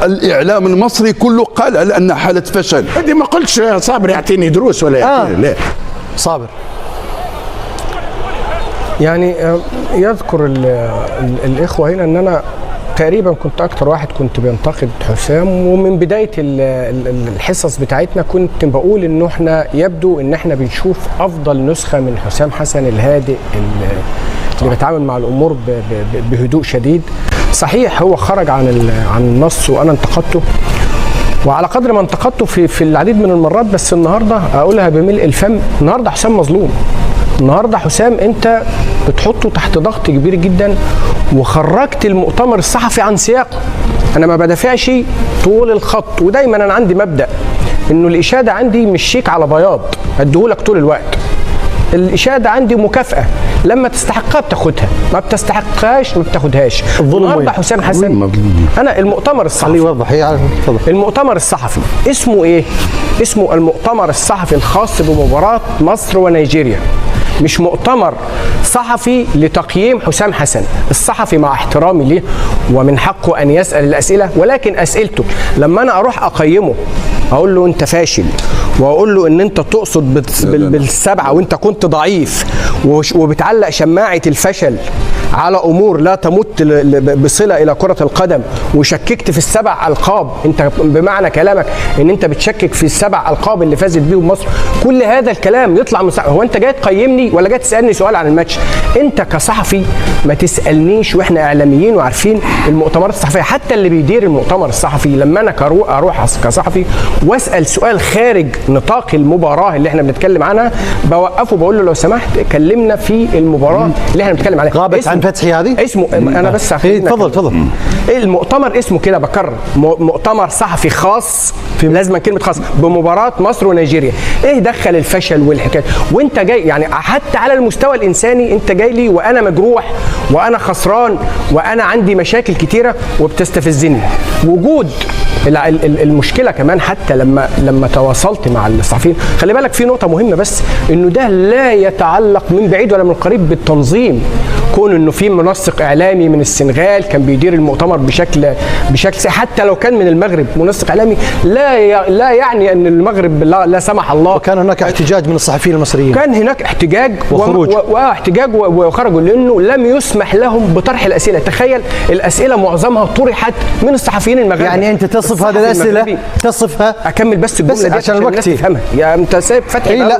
الإعلام المصري كله قال على أنها حالة فشل. هذه ما قلتش صابر يعطيني دروس ولا يعطيني لا. صابر يعني يذكر الإخوة هنا أن أنا تقريبا كنت أكتر واحد كنت بينتقد حسام، ومن بداية الحصص بتاعتنا كنت بقول إنه إحنا يبدو إن إحنا بنشوف أفضل نسخة من حسام حسن الهادئ اللي بيتعامل مع الأمور بهدوء شديد. صحيح هو خرج عن النص وأنا انتقدته، وعلى قدر ما انتقدته في العديد من المرات، بس النهارده أقولها بملء الفم، النهارده حسام مظلوم. النهارده حسام انت بتحطه تحت ضغط كبير جدا، وخرجت المؤتمر الصحفي عن سياقه. انا ما بدافعش طول الخط، ودايما انا عندي مبدأ انه الاشاده عندي مش شيك على بياض اديهولك طول الوقت. الاشاده عندي مكافأة، لما تستحقها بتاخدها، ما بتستحقهاش ما بتاخدهاش. النهارده حسام حسن انا المؤتمر الصحفي يوضح المؤتمر الصحفي اسمه ايه؟ اسمه المؤتمر الصحفي الخاص بمباراة مصر ونيجيريا، مش مؤتمر صحفي لتقييم حسام حسن. الصحفي مع احترامي ليه ومن حقه ان يسأل الاسئلة، ولكن اسئلته لما انا اروح اقيمه اقول له انت فاشل، واقول له ان انت تقصد بالسبعة وانت كنت ضعيف، وبتعلق شماعة الفشل على امور لا تمت بصلة الى كرة القدم، وشككت في السبع القاب. انت بمعنى كلامك ان انت بتشكك في السبع القاب اللي فازت بيهم مصر. كل هذا الكلام يطلع من هو انت جاي تقيمني ولا جاي تسالني سؤال عن الماتش؟ انت كصحفي ما تسالنيش، واحنا اعلاميين وعارفين المؤتمرات الصحفيه، حتى اللي بيدير المؤتمر الصحفي لما انا اروح كصحفي واسال سؤال خارج نطاق المباراه اللي احنا بنتكلم عنها، بوقفه بقول له لو سمحت كلمنا في المباراه اللي احنا بنتكلم عليها. غابت عن فتحي هذه اسمه انا بس تفضل. المؤتمر اسمه كده، بكرر، مؤتمر صحفي خاص، لازم كلمه خاص، بمباراه مصر ونيجيريا. ايه دخل الفشل والحكايه؟ وانت جاي يعني حتى على المستوى الانساني انت جاي لي وانا مجروح وانا خسران وانا عندي مشاكل كتيره وبتستفزني. وجود المشكله كمان حتى لما تواصلت مع الصحفيين، خلي بالك في نقطه مهمه بس، انه ده لا يتعلق من بعيد ولا من قريب بالتنظيم. كون انه في منسق اعلامي من السنغال كان بيدير المؤتمر بشكل حتى لو كان من المغرب منسق اعلامي، لا يعني ان المغرب لا سمح الله. وكان هناك احتجاج من الصحفيين المصريين، كان هناك احتجاج وخروج وخرجوا لانه لم يسمح لهم بطرح الاسئله. تخيل الاسئله معظمها طرحت من الصحفيين المغرب. يعني انت تصف هذه الاسئله، تصفها. اكمل بس الجمله دي عشان الوقت تفهمها. يا انت سايب فتحي لا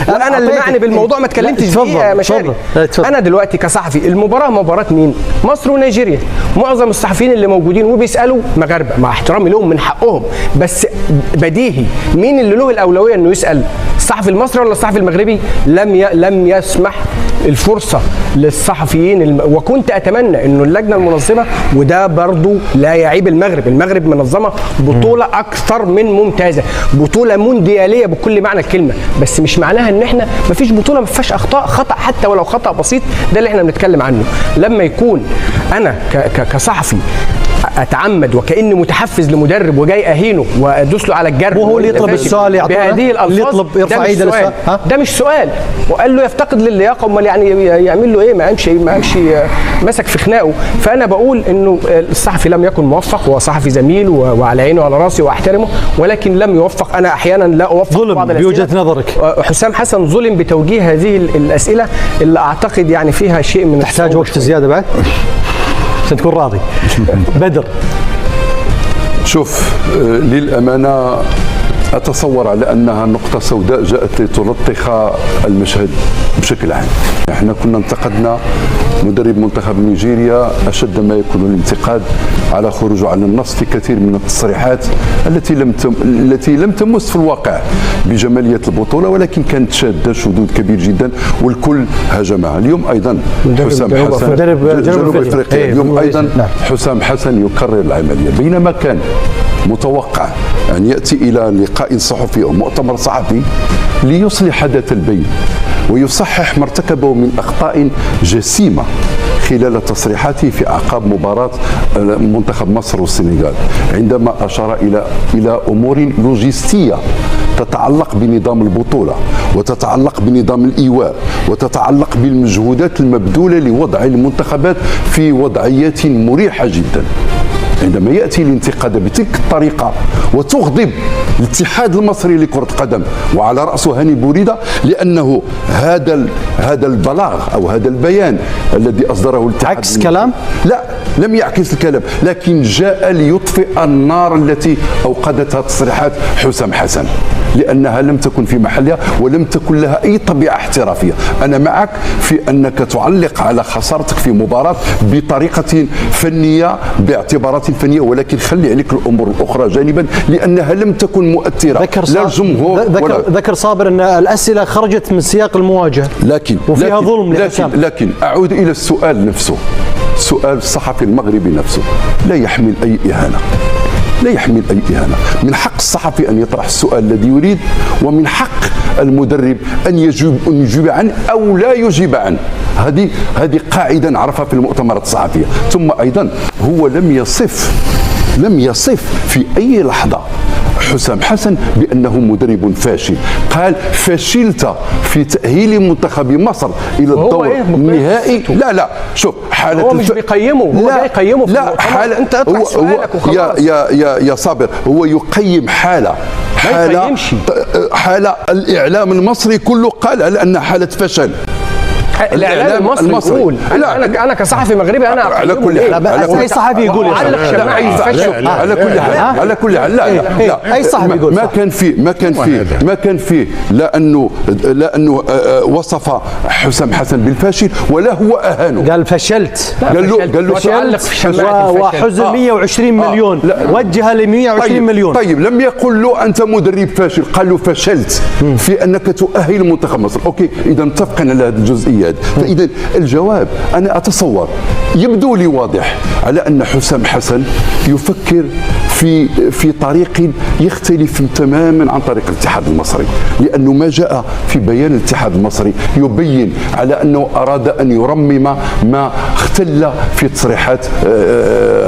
وانا اللي معني بالموضوع ما اتكلمتش فيه يا مشاري. انا دلوقتي كصحفي المباراه مباراه مين؟ مصر ونيجيريا. معظم الصحفيين اللي موجودين وبيسالوا مغاربه، مع احترامي لهم من حقهم، بس بديهي مين اللي له الاولويه انه يسال؟ الصحفي المصري ولا الصحفي المغربي؟ لم يسمح الفرصه للصحفيين وكنت اتمنى انه اللجنه المنظمه، وده برضو لا يعيب المغرب منظمه بطوله اكثر من ممتازه، بطوله موندياليه بكل معنى الكلمه، بس مش معناها ان احنا ما فيش بطوله ما فيهاش اخطاء، خطا حتى ولو خطا بسيط، ده اللي احنا بنتكلم عنه. لما يكون انا كصحفي اتعمد وكاني متحفز لمدرب وجاي اهينه وادوس له على الجرح، وهو اللي يطلب السؤال بهذه الالفاظ، يطلب يرفع ايده للسؤال، ده مش سؤال، وقال له يفتقد للياقه، امال يعني يعمل له ايه؟ ما امشي مسك في خناقه. فانا بقول انه الصحفي لم يكن موفق، هو صحفي زميل وعلى عيني وعلى راسي واحترمه، ولكن لم يوفق. انا احيانا لا اوفق ظلم بوجهه نظرك. حسام حسن ظلم بتوجيه هذه الاسئله اللي اعتقد يعني فيها شيء من تحتاج وقت زياده بعد عشان تكون راضي. بدر، شوف للأمانة أتصور على أنها نقطة سوداء جاءت لتلطخ المشهد بشكل عام. احنا كنا انتقدنا مدرب منتخب نيجيريا أشد ما يكون الانتقاد على خروجه عن النص في كثير من التصريحات التي لم تمس في الواقع بجمالية البطولة، ولكن كانت شادة شذوذ كبير جدا والكل هاجمها. اليوم أيضا حسام حسن مدرب جنوب أفريقيا، اليوم أيضا حسام حسن يكرر العملية، بينما كان متوقع أن يأتي إلى لقاء صحفي أو مؤتمر صحفي ليصلح ذات البين ويصحح ما ارتكبه من أخطاء جسيمة خلال تصريحاته في أعقاب مباراة منتخب مصر والسنغال، عندما أشار إلى أمور لوجستية تتعلق بنظام البطولة وتتعلق بنظام الإيواء وتتعلق بالمجهودات المبذولة لوضع المنتخبات في وضعيات مريحة جدا. عندما يأتي الانتقاد بتلك الطريقة وتغضب الاتحاد المصري لكرة القدم وعلى رأسه هاني بوريدة، لأنه هذا البلاغ أو هذا البيان الذي أصدره الاتحاد عكس كلام؟ لا، لم يعكس الكلام، لكن جاء ليطفئ النار التي أوقدتها تصريحات حسام حسن، لأنها لم تكن في محلها ولم تكن لها أي طبيعة احترافية. أنا معك في أنك تعلق على خسارتك في مباراة بطريقة فنية باعتبارات فنية، ولكن خلي عليك الأمور الأخرى جانبا لأنها لم تكن مؤثرة لا الجمهور ذكر صابر أن الأسئلة خرجت من سياق المواجهة وفيها ظلم لحسام. لكن أعود إلى السؤال نفسه، سؤال الصحفي المغربي نفسه لا يحمل أي إهانة، لا يحمل أي إهانة. من حق الصحفي أن يطرح السؤال الذي يريد، ومن حق المدرب أن يجيب عنه أو لا يجيب عنه. هذه قاعدة نعرفها في المؤتمرات الصحفية. ثم أيضا هو لم يصف في أي لحظة حسام حسن بأنه مدرب فاشل، قال فشلت في تأهيل منتخب مصر إلى الدور النهائي. لا شوف حالة هو مش بيقيمه، هو بيقيمه في لا حالة انت اطرح سؤالك وخلاص. يا صابر، هو يقيم حالة الإعلام المصري كله قال على أنها حالة فشل. الإعلام المصري يقول أنا كصحفي مغربي أنا على كل حال، أي صحفي يقول على كل حال لا أي صحفي يقول ما كان فيه لا أنه وصف حسام حسن بالفاشل ولا هو أهانه، قال فشلت، قال له وحزن 120 مليون وجه ل 120 مليون. طيب لم يقل له أنت مدرب فاشل، قال له فشلت في أنك تؤهل منتخب مصر. أوكي، إذا متفقين على هذه الجزئية. فإذا الجواب أنا أتصور يبدو لي واضح على أن حسام حسن يفكر في طريق يختلف تماما عن طريق الاتحاد المصري، لأنه ما جاء في بيان الاتحاد المصري يبين على أنه أراد أن يرمم ما اختل في تصريحات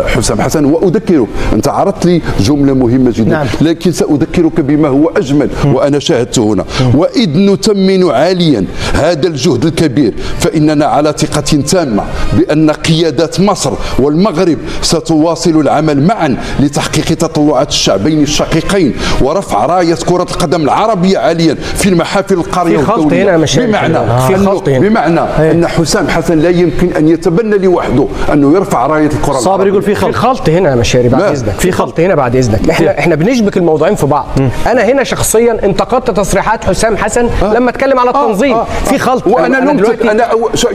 حسام حسن. وأذكرك، أنت عرضت لي جملة مهمة جدا، لكن سأذكرك بما هو أجمل وأنا شاهدته هنا. وإذ نثمن عاليا هذا الجهد الكبير فإننا على ثقة تامة بأن قيادات مصر والمغرب ستواصل العمل معا لتحقيق تطلعات الشعبين الشقيقين ورفع راية كرة القدم العربية عاليا في المحافل القارية والدولية. بمعنى أن حسام حسن لا يمكن أن يتبنى لوحده أنه يرفع راية الكرة العربية. صابر يقول في خلط هنا يا مشاري بعد إذنك، في خلط هنا بعد إذنك. احنا بنشبك الموضوعين في بعض. أنا هنا شخصيا انتقدت تصريحات حسام حسن لما اتكلم على التنظيم. في خلط. وأنا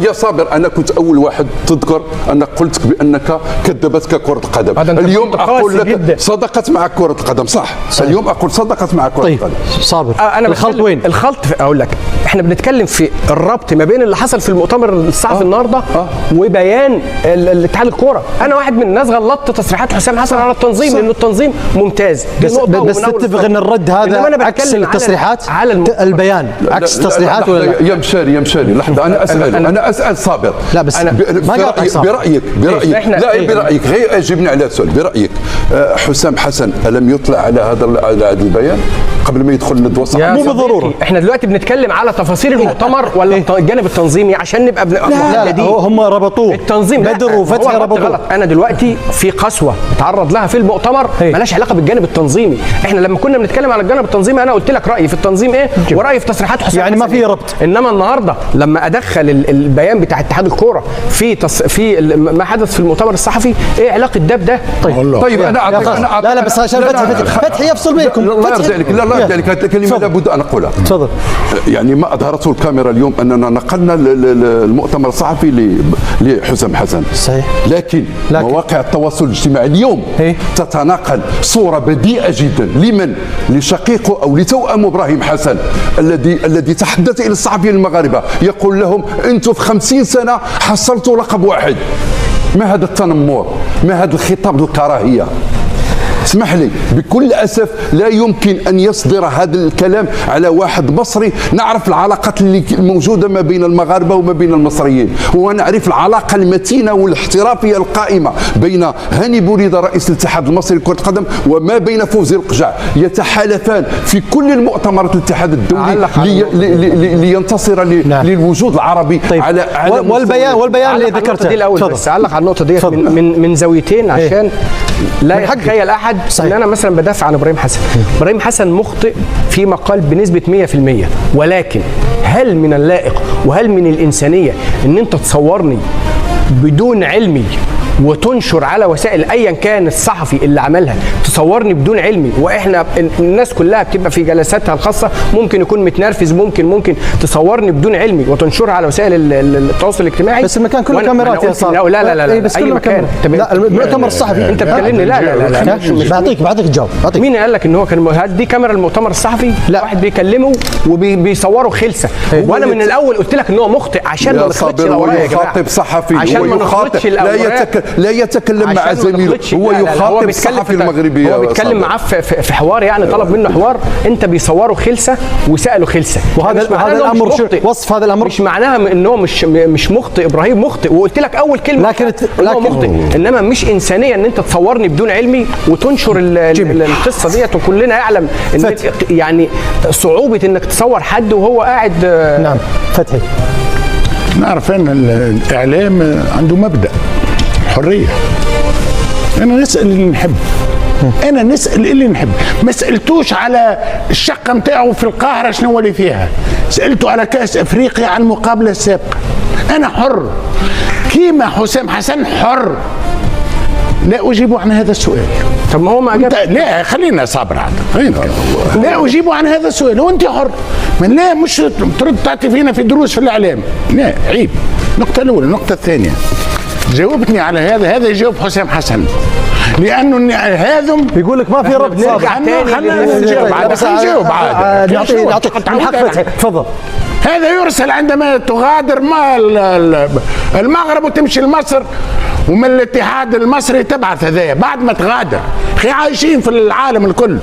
يا صابر أنا كنت أول واحد تذكر أنا قلت بأنك كذبتك كرة القدم. اليوم أقول لك صدقت معك كرة القدم، صح؟ اليوم أقول صدقت معك كرة القدم. صابر، أنا الخلط وين؟ الخلط أقول لك، احنا بنتكلم في الربط ما بين اللي حصل في المؤتمر الصحفي النهارده وبيان الاتحاد الكوره. انا واحد من الناس غلطت تصريحات حسام حسن على التنظيم، لانه التنظيم ممتاز. بس تتفق ان الرد هذا عكس التصريحات على البيان عكس التصريحات ولا لا؟ يا مشاري لحظه، انا اسال صابر. لا بس برايك برأيك غير اجبني على السؤال. برايك حسام حسن الم يطلع على هذا البيان قبل ما يدخل الندوه الصحفيه؟ مو بالضروره. احنا دلوقتي بنتكلم على تفاصيل المؤتمر ولا الجانب التنظيمي عشان نبقى لا هم ربطوه التنظيم. بدر وفتحي ربطوه. انا دلوقتي في قسوه اتعرض لها في المؤتمر مالهاش علاقه بالجانب التنظيمي. احنا لما كنا بنتكلم على الجانب التنظيمي انا قلت لك رايي في التنظيم ايه ورايي في تصريحات حسام يعني ما في ربط. انما النهارده لما ادخل البيان بتاع اتحاد الكوره في ما حدث في المؤتمر الصحفي، ايه علاقه ده بده؟ طيب انا اعطيك لا بس عشان فتحي يفصل بينكم. لا يرجع لك هذه الكلمه لابد ان اقولها. تفضل. يعني ما اظهرته الكاميرا اليوم اننا نقلنا المؤتمر الصحفي لحسام حسن، صحيح، لكن مواقع التواصل الاجتماعي اليوم تتناقل صوره بديئه جدا لمن؟ لشقيقه او لتوأم ابراهيم حسن الذي تحدث الى الصحفيين المغاربه يقول لهم انتم في 50 سنه حصلتوا لقب واحد. ما هذا التنمر؟ ما هذا الخطاب الكراهيه؟ اسمح لي بكل أسف لا يمكن أن يصدر هذا الكلام على واحد مصري. نعرف العلاقات اللي موجودة ما بين المغاربة وما بين المصريين، ونعرف العلاقة المتينة والاحترافية القائمة بين هاني بوريدة رئيس الاتحاد المصري لكرة القدم وما بين فوزي القجع. يتحالفان في كل المؤتمرات الاتحاد الدولي لينتصر للوجود العربي. طيب. على والبيان اللي ذكرته دي الأول. بس أعلق على النقطة دي من زاويتين عشان لا يتخيل احد ان انا مثلا بدافع عن ابراهيم حسن. ابراهيم حسن مخطئ في مقال بنسبه 100%، ولكن هل من اللائق وهل من الانسانيه ان انت تصورني بدون علمي وتنشر على وسائل ايا كان الصحفي اللي عملها، تصورني بدون علمي، واحنا الناس كلها بتبقى في جلساتها الخاصه ممكن يكون متنرفز، ممكن تصورني بدون علمي وتنشرها على وسائل التواصل الاجتماعي. بس المكان كله كاميرات يا صاحبي. لا بس اي مكان. لا المؤتمر الصحفي انت بتكلمني. لا بعطيك تجاوب. مين قال لك ان هو كان دي كاميرا المؤتمر الصحفي؟ لا، واحد بيكلمه وبيصوروا خلسه. وانا من الاول قلت لك ان هو مخطئ عشان ما نخلطش الاوراق يا جماعه. يخاطب صحفي، عشان ما نخلطش الاوراق، لا يتكلم مع زميله، هو يخاطب الصحفي المغربي. هو بيتكلم معاه في حوار، يعني طلب منه حوار، انت بيصوروا خلسه وسالوا خلسه. وهذا الامر وصف هذا الامر مش معناها ان هو مش مخطئ. ابراهيم مخطئ، وقلت لك اول كلمه لكن مخطئ، انما مش انسانيه ان انت تصورني بدون علمي وتنشر القصه ديت، وكلنا يعلم ان يعني صعوبه انك تصور حد وهو قاعد. نعم فتحي، نعرف ان الاعلام عنده مبدا حريه. انا نسال اللي نحب، انا نسال اللي نحب، ما سالتوش على الشقه نتاعو في القاهره شنو اللي فيها، سالته على كاس افريقيا على المقابله السابقه. انا حر كيما حسام حسن حر. لا اجيب عن هذا السؤال. طب ما هو ما اجاب. لا خلينا صابر عاد، لا اجيب عن هذا السؤال وانت حر. من لا مش ترد تعطي فينا في دروس في الاعلام، لا عيب. النقطه الاولى. النقطه الثانيه، جاوبتني على هذا يجاوب حسام حسن، لانه هذم يقول لك ما في ربط. خلينا نجاوب عاد. نعطيك من حق فتحي، تفضل. هذا يرسل عندما تغادر المغرب وتمشي لمصر، ومن الاتحاد المصري تبعث هذايا بعد ما تغادر. اخي عايشين في العالم الكل،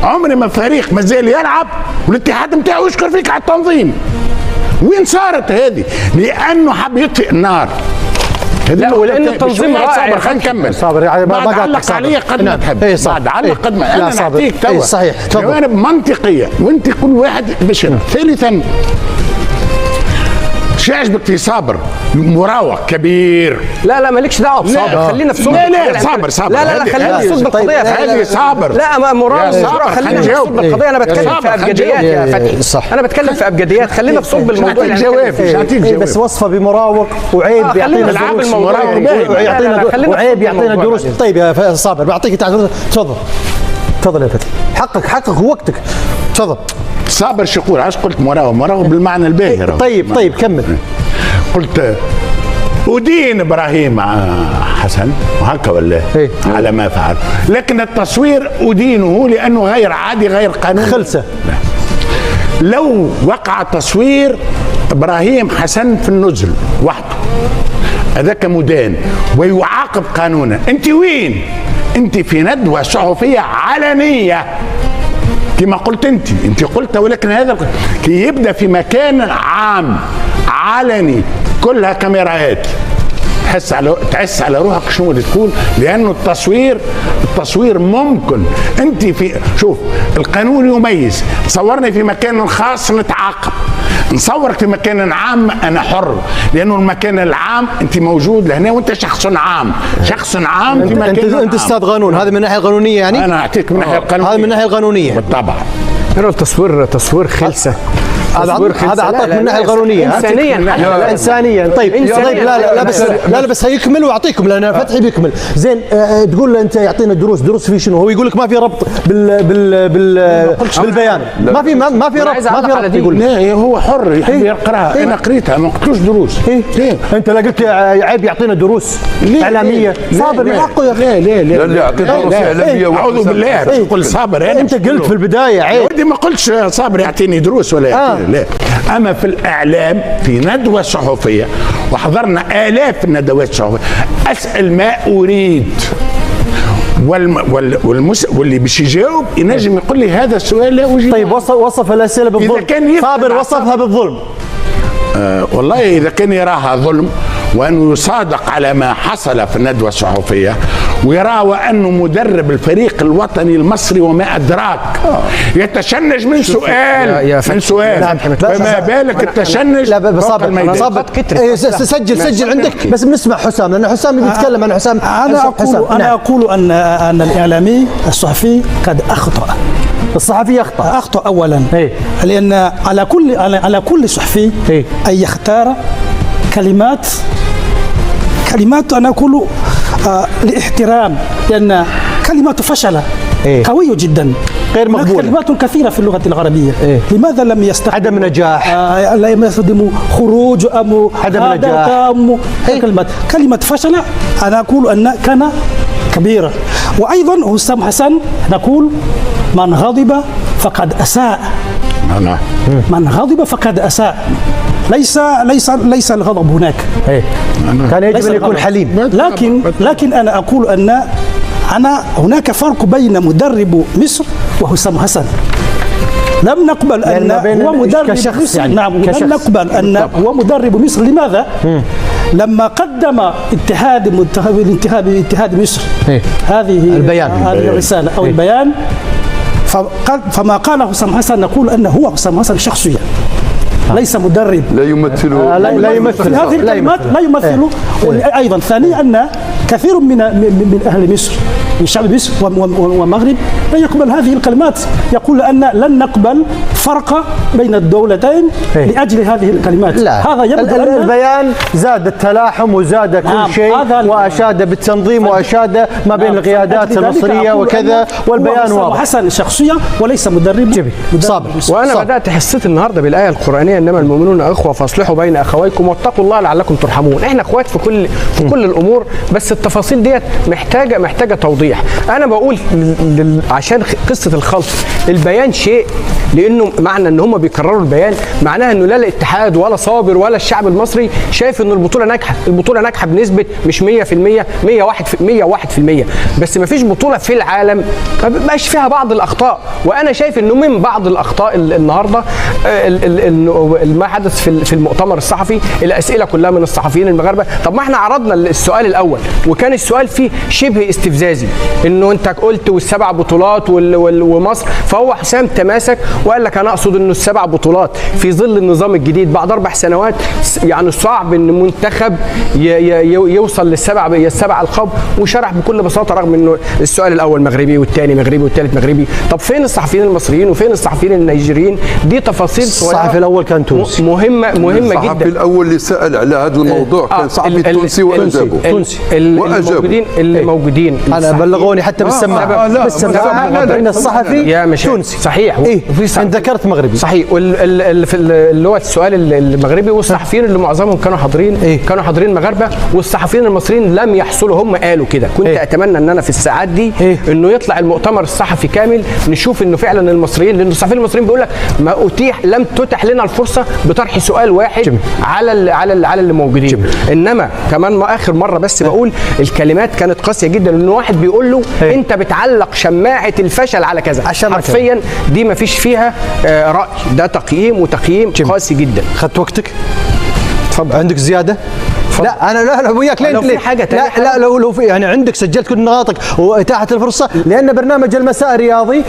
عمري ما فريق مازال يلعب والاتحاد نتاعو يشكر فيك على التنظيم. وين صارت هذه؟ لانه حب يطفئ النار. لا، ولان التنظيم رائع. خلينا نكمل. صابر يعني بعد علق علي قد ما تحب. بعد علق قد ما انا نعطيك توا صحيح جوانب منطقيه وانت كل واحد بشر. ثالثا، شو عجبك في صابر؟ مراوغ كبير. لا مالكش دعوه بصابر، خلينا في صلب. لا صابر. لا خلينا في صلب القضيه. هذه صابر. لا ما مراوغ، خلينا في صلب القضيه. انا بتكلم في ابجديات يا فتحي. صح، انا بتكلم في ابجديات. خلينا في صلب الموضوع. مش هعطيك جواب. بس وصفه بمراوغ وعيب يعطينا دروس. وعيب يعطينا دروس. طيب يا صابر بعطيك تفضل يا فتحي. حقك ووقتك. تفضل. صابر شكور. عاش قلت مراوغ بالمعنى الباهر. طيب كمل. قلت أدين إبراهيم حسن وهكا ولا على ما فعل، لكن التصوير أدينه لأنه غير عادي غير قانوني. خلسة. لو وقع تصوير إبراهيم حسن في النزل وحده هذاك مدان ويعاقب قانونا. أنت وين؟ أنت في ندوة صحفية علنية كما قلت انت قلت، ولكن هذا كي يبدا في عام علني كلها كاميرات تحس على روحك شنو اللي تقول، لانه التصوير ممكن. انت في شوف القانون يميز، تصورني في مكان خاص نتعاقب، نصورك في مكان عام انا حر، لانه المكان العام انت موجود لهنا وانت شخص عام في مكان انت استاذ قانون. هذا من الناحيه القانونيه يعني. انا اعطيك من الناحيه القانونيه. هذا من الناحيه القانونيه بالطبع. تصوير خلسه. هذا اعطاك من الناحيه القانونيه. انسانيا. طيب لا بس هيكمل واعطيكم لان فتحي بيكمل. زين تقول له انت يعطينا دروس في شنو؟ هو يقول لك ما في ربط بالبيان. ما في ربط. يقول لا هو حر يحب يقراها. انا قريتها ما قلتوش دروس. انت لا قلت عيب يعطينا دروس اعلاميه. صابر يحقه يا اخي. لا يعطينا دروس اعلاميه. اعوذ بالله. قل صابر. انت قلت في البدايه عيب. ودي ما قلتش صابر يعطيني دروس ولا لا. اما في الاعلام في ندوه صحفيه وحضرنا الاف الندوات الصحفيه اسال ما اريد واللي باش يجاوب ينجم يقول لي هذا السؤال لا اجيب. طيب وصف الاسئله بالظلم. صابر وصفها بالظلم. والله اذا كان يراها ظلم وأنه يصادق على ما حصل في الندوة الصحفية، ويرى وأنه مدرب الفريق الوطني المصري وما أدراك يتشنج من سؤال من سؤال، فما بالك التشنج فوق الميدان. سجل عندك، بس بنسمع حسام لأن حسام اللي بيتكلم عن حسام. أنا أقول أن الإعلامي الصحفي قد أخطأ. الصحفي أخطأ أولا، لأن على كل صحفي أن يختار كلمات أنا أقول لاحترام، لأن كلمات فشل قوية جدا، غير مقبولة. كلمات كثيرة في اللغة العربية. لماذا لم يستخدم عدم نجاح، لم يستخدموا خروج أم عدم نجاح، كلمة فشل أنا أقول أن كان كبيرة. وأيضا حسام حسن نقول من غضب فقد أساء. من غضب فقد أساء، ليس الغضب هناك. كان يجب أن يكون حليم. لكن أنا أقول أن هناك فرق بين مدرب مصر وحسام حسن. لم نقبل أن هو مدرب مصر، يعني نعم، لم نقبل أن هو مدرب مصر. لماذا؟ لما قدم اتحاد مصر هذه الرسالة أو البيان، فما قال حسام حسن نقول أنه هو حسام حسن شخصيا، ليس مدرب، لا يمثل هذه الكلمات لا يمثل. أيضا ثانيا أن كثير من أهل مصر، من شعب مصر والمغرب، لا يقبل هذه الكلمات، يقول أن لن نقبل فرق بين الدولتين لأجل هذه الكلمات. هذا يبدو البيان زاد التلاحم وزاد كل شيء، وأشاد بالتنظيم وأشاد ما بين القيادات المصرية وكذا، والبيان واضح. حسن شخصية وليس مدرب صابر. وأنا بدأت حسيت النهاردة بالآية القرآنية إنما المؤمنون أخوة فاصلحوا بين أخويكم واتقوا الله لعلكم ترحمون. إحنا أخوات في كل الأمور، بس التفاصيل ديت محتاجة توضيح. أنا بقول عشان قصة الخلط، البيان شيء، لأنه معنى إن هم بيكرروا البيان معناها إنه لا الاتحاد ولا صابر ولا الشعب المصري شايف إن البطولة ناجحة. البطولة ناجحة بنسبة مش 100%، 101%، بس ما فيش بطولة في العالم ما بيبقاش فيها بعض الأخطاء. وأنا شايف إنه من بعض الأخطاء النهاردة ما حدث في المؤتمر الصحفي، الأسئلة كلها من الصحفيين المغاربة. طب ما احنا عرضنا السؤال الأول وكان السؤال فيه شبه استفزازي، إنه أنت قلت والسبع بطولات ومصر، فهو حسام تماسك وقال لك أنا أقصد إنه السبع بطولات في ظل النظام الجديد بعد 4 سنوات، يعني صعب إن منتخب يوصل للسبع ألقاب، وشرح بكل بساطة رغم إنه السؤال الأول مغربي والثاني مغربي والثالث مغربي. طب فين الصحفيين المصريين وفين الصحفيين النيجيريين؟ دي تفاصيل الصحفي الأول كان تونسي، مهمة جدا. الصحفي الأول اللي سأل على هذا الموضوع كان صحفي تونسي وأجابه. اللي موجودين أنا بلغوني حتى بالسماعة إن الصحفي تونسي صحيح. أنت ذكرت مغربي صحيح. اللي هو السؤال المغربي، والصحفيين اللي معظمهم كانوا حاضرين مغاربة، والصحفيين المصريين لم يحصلوا. هم قالوا كده. كنت أتمنى أن أنا في الساعات دي إنه يطلع المؤتمر الصحفي كامل، نشوف إنه فعلا المصريين، لأن الصحفيين المصريين بيقول لك لم تتح لنا الفرصة بطرح سؤال واحد على اللي موجودين. انما كمان ما اخر مره بس بقول الكلمات كانت قاسيه جدا، لان واحد بيقول له انت بتعلق شماعه الفشل على كذا، حرفيا دي ما فيش فيها راي، ده تقييم قاسي جدا. خدت وقتك، اتفضل. عندك زياده؟ لا انا لا وياك ليه؟ لو في حاجه لا لو في يعني عندك سجلت كل نقاطك واتاحه الفرصه، لان برنامج المساء رياضي،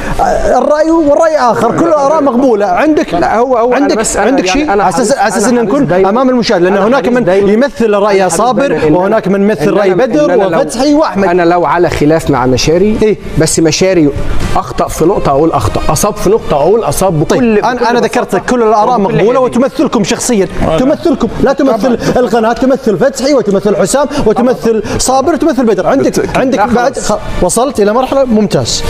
الراي والراي اخر، كل الاراء مقبوله. عندك لا هو عندك شيء على اساس ان نكون امام المشاهد، لان هناك من يمثل راي صابر وهناك من يمثل راي بدر وفتحي واحمد. انا لو على خلاف مع مشاري بس مشاري اخطا في نقطه اقول اخطا، اصاب في نقطه اقول اصاب بكل. انا ذكرت لك كل الاراء مقبوله وتمثلكم شخصيا، تمثلكم، لا تمثل القناه، تمثل فتحي وتمثل حسام وتمثل صابر وتمثل بدر. عندك بعد وصلت الى مرحله ممتاز.